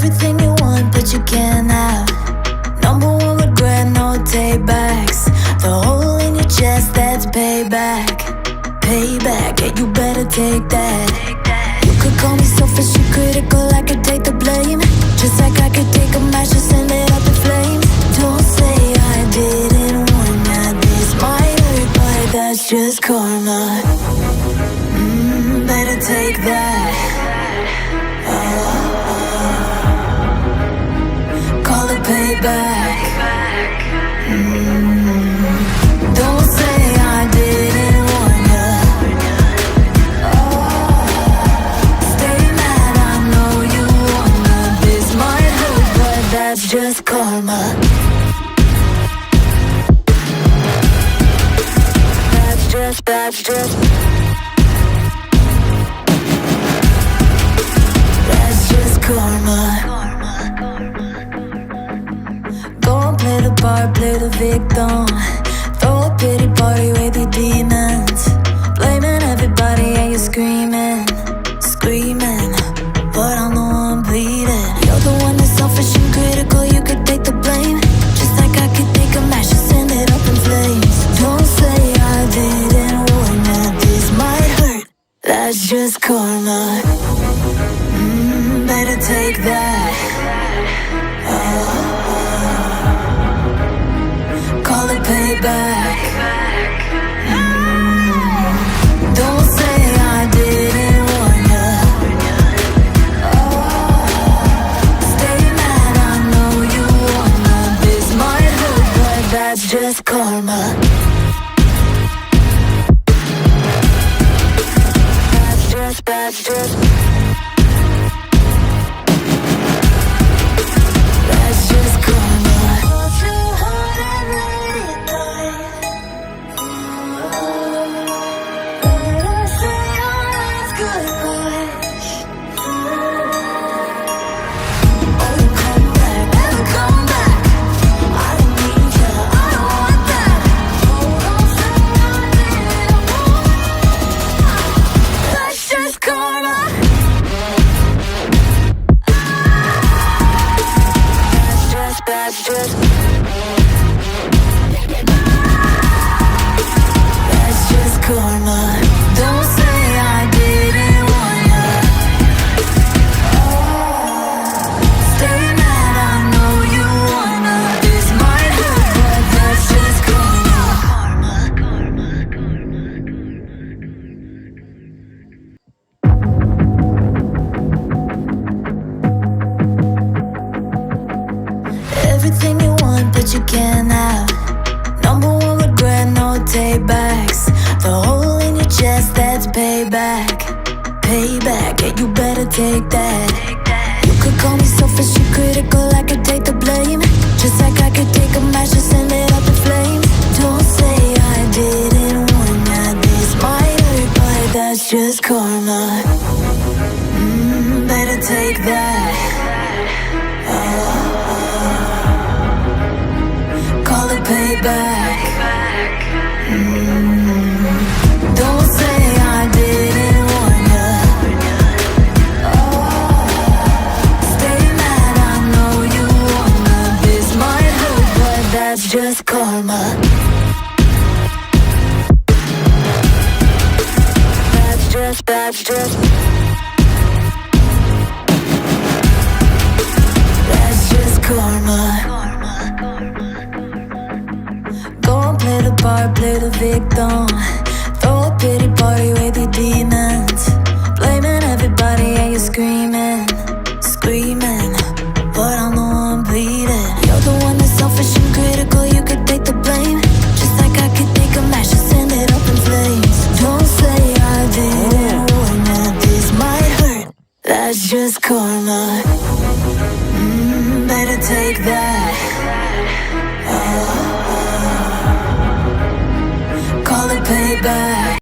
Everything you want, but you can't have. Number one regret, no takebacks. The hole in your chest, that's payback. Payback, yeah, you better take that. You could call me selfish and critical, I could take the blame. Just like I could take a match and send it up in flames. Don't say I didn't warn ya. This might hurt, but that's just karma. Better take that. Call it payback. Don't say I didn't warn ya. Stay mad, I know you wanna. This might hurt, but that's just karma. That's just karma. Go and play the part, play the victim. Throw a pity party with your demons. Blaming everybody and you're screaming, screaming, but I'm the one bleeding. You're the one that's selfish and critical, you could take the blame. Just like I could take a match and send it up in flames. Don't say I didn't warn ya. This might hurt, that's just karma. Better take that. Call it payback. Don't say I didn't warn ya. Stay mad, I know you wanna. This might hurt, but that's just karma. That's just karma. That's just karma. Don't say I didn't warn ya. Stay mad, I know you wanna. This might hurt, but that's just karma. Everything you want, but you can't have. Number one regret, no takebacks. The hole in your chest, that's payback. Payback, yeah, you better take that. You could call me selfish and critical, I could take the blame. Just like I could take a match and send it up in flames. Don't say I didn't warn ya. This might hurt, but that's just karma. Better take that. Call it payback. Don't say I didn't warn ya. Stay mad, I know you wanna. This might hurt, but that's just karma. That's just karma. Go and play the part, play the victim. Throw a pity party with your demons. Blaming everybody and you're screaming, screaming, but I'm the one bleeding. You're the one that's selfish and critical, you could take the blame. Just like I could take a match and send it up in flames. Don't say I didn't warn ya. This might hurt, that's just karma. Better take that. Call it payback.